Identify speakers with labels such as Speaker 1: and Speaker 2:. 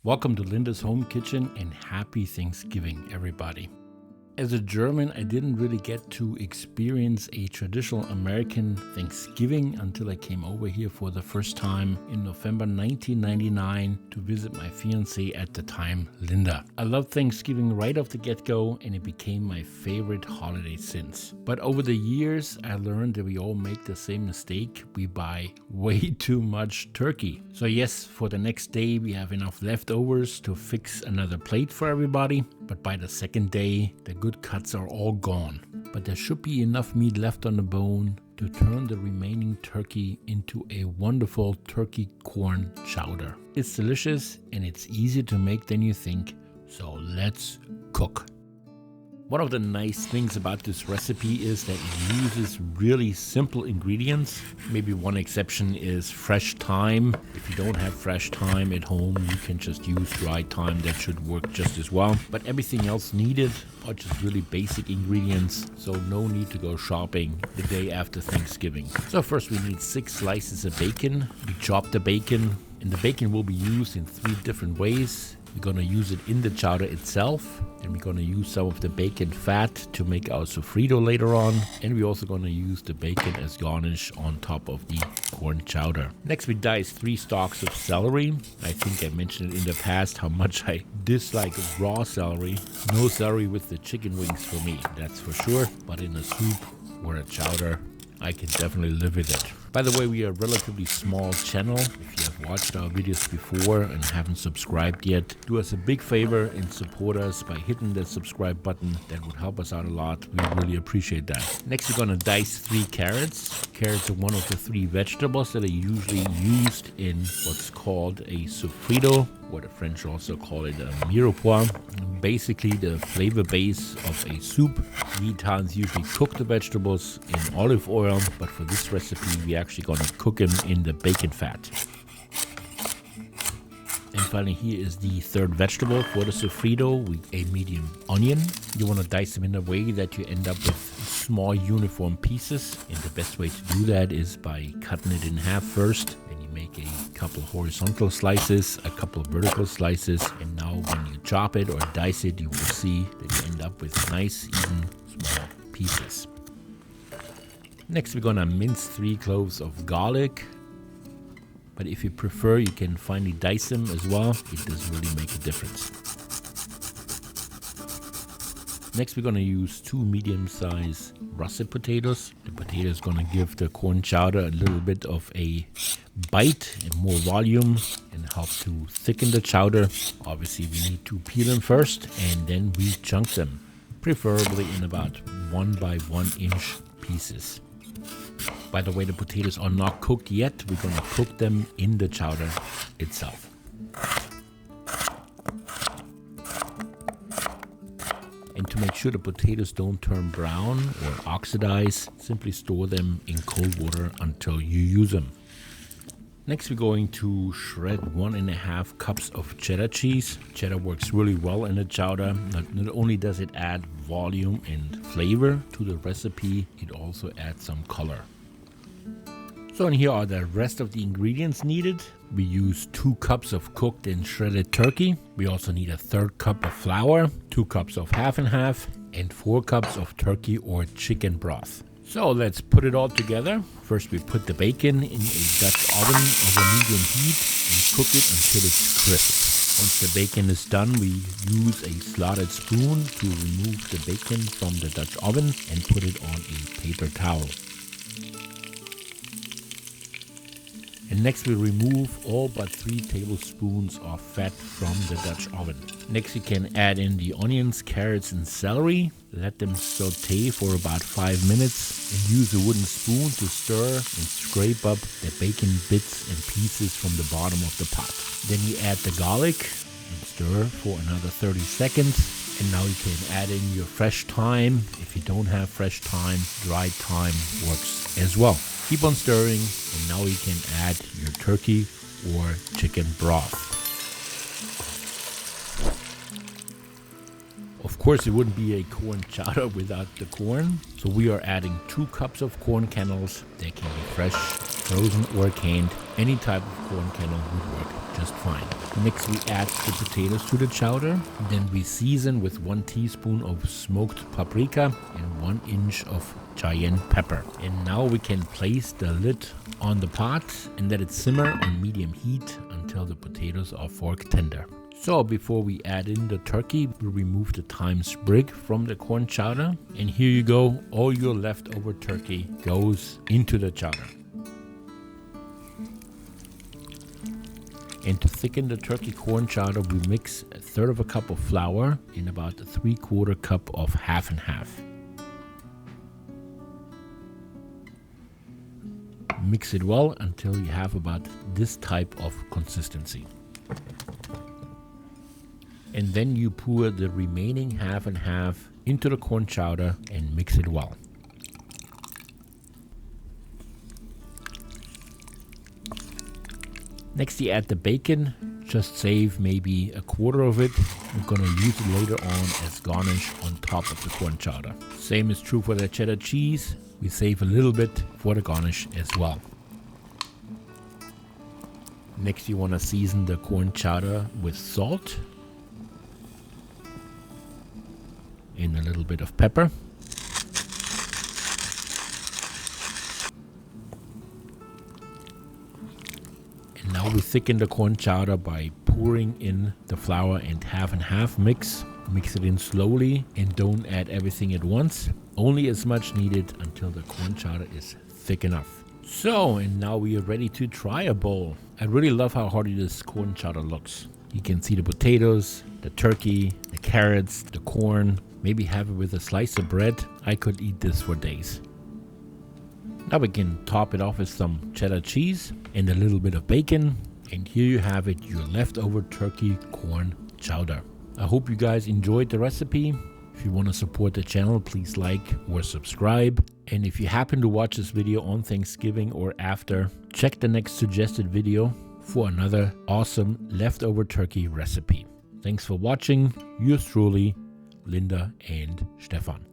Speaker 1: Welcome to Linda's Home Kitchen and happy Thanksgiving, everybody. As a German, I didn't really get to experience a traditional American Thanksgiving until I came over here for the first time in November 1999 to visit my fiancée at the time, Linda. I loved Thanksgiving right off the get-go, and it became my favorite holiday since. But over the years, I learned that we all make the same mistake. We buy way too much turkey. So yes, for the next day, we have enough leftovers to fix another plate for everybody. But by the second day, the good cuts are all gone. But there should be enough meat left on the bone to turn the remaining turkey into a wonderful turkey corn chowder. It's delicious and it's easier to make than you think, so let's cook. One of the nice things about this recipe is that it uses really simple ingredients. Maybe one exception is fresh thyme. If you don't have fresh thyme at home, you can just use dried thyme. That should work just as well. But everything else needed are just really basic ingredients, so no need to go shopping the day after Thanksgiving. So first we need 6 slices of bacon. We chop the bacon, and the bacon will be used in 3 different ways. We're going to use it in the chowder itself, and we're going to use some of the bacon fat to make our sofrito later on, and we're also going to use the bacon as garnish on top of the corn chowder. Next we dice 3 stalks of celery. I think I mentioned it in the past how much I dislike raw celery. No celery with the chicken wings for me, that's for sure, but in a soup or a chowder, I can definitely live with it. By the way, we are a relatively small channel. If you have watched our videos before and haven't subscribed yet, do us a big favor and support us by hitting that subscribe button. That would help us out a lot. We really appreciate that. Next, we're going to dice 3 carrots. Carrots are one of the 3 vegetables that are usually used in what's called a sofrito, or the French also call it a mirepoix. Basically the flavor base of a soup. We Italians usually cook the vegetables in olive oil, but for this recipe we're actually going to cook them in the bacon fat. And finally, here is the 3rd vegetable for the sofrito with a medium onion. You want to dice them in a way that you end up with small uniform pieces, and the best way to do that is by cutting it in half first. Then you make a couple horizontal slices, a couple vertical slices, and now when you chop it or dice it, you will see that you end up with nice, even, small pieces. Next, we're gonna mince 3 cloves of garlic. But if you prefer, you can finely dice them as well. It does really make a difference. Next, we're going to use 2 medium-sized russet potatoes. The potato is going to give the corn chowder a little bit of a bite and more volume and help to thicken the chowder. Obviously, we need to peel them first and then we chunk them, preferably in about 1 by 1 inch pieces. By the way, the potatoes are not cooked yet. We're going to cook them in the chowder itself. And to make sure the potatoes don't turn brown or oxidize, simply store them in cold water until you use them. Next, we're going to shred 1.5 cups of cheddar cheese. Cheddar works really well in the chowder. Not only does it add volume and flavor to the recipe, it also adds some color. So and here are the rest of the ingredients needed. We use 2 cups of cooked and shredded turkey. We also need a 1/3 cup of flour, 2 cups of half and half, and 4 cups of turkey or chicken broth. So let's put it all together. First we put the bacon in a Dutch oven over medium heat and cook it until it's crisp. Once the bacon is done, we use a slotted spoon to remove the bacon from the Dutch oven and put it on a paper towel. And next we remove all but 3 tablespoons of fat from the Dutch oven. Next you can add in the onions, carrots and celery. Let them saute for about 5 minutes and use a wooden spoon to stir and scrape up the bacon bits and pieces from the bottom of the pot. Then you add the garlic and stir for another 30 seconds. And now you can add in your fresh thyme. If you don't have fresh thyme, dried thyme works as well. Keep on stirring, and now you can add your turkey or chicken broth. Of course, it wouldn't be a corn chowder without the corn. So we are adding 2 cups of corn kernels. They can be fresh, frozen, or canned. Any type of corn kernel would work just fine. Next we add the potatoes to the chowder. Then we season with 1 teaspoon of smoked paprika and 1 inch of cayenne pepper. And now we can place the lid on the pot and let it simmer on medium heat until the potatoes are fork tender. So before we add in the turkey, we remove the thyme sprig from the corn chowder. And here you go, all your leftover turkey goes into the chowder. And to thicken the turkey corn chowder, we mix 1/3 of a cup of flour in about 3/4 cup of half and half. Mix it well until you have about this type of consistency. And then you pour the remaining half and half into the corn chowder and mix it well. Next you add the bacon, just save maybe 1/4 of it. I'm gonna use it later on as garnish on top of the corn chowder. Same is true for the cheddar cheese. We save a little bit for the garnish as well. Next you wanna season the corn chowder with salt and a little bit of pepper. And now we thicken the corn chowder by pouring in the flour and half mix. Mix it in slowly and don't add everything at once. Only as much needed until the corn chowder is thick enough. So, and now we are ready to try a bowl. I really love how hearty this corn chowder looks. You can see the potatoes, the turkey, the carrots, the corn. Maybe have it with a slice of bread. I could eat this for days. Now we can top it off with some cheddar cheese and a little bit of bacon. And here you have it, your leftover turkey corn chowder. I hope you guys enjoyed the recipe. If you want to support the channel, please like or subscribe. And if you happen to watch this video on Thanksgiving or after, check the next suggested video for another awesome leftover turkey recipe. Thanks for watching. Yours truly, Linda and Stefan.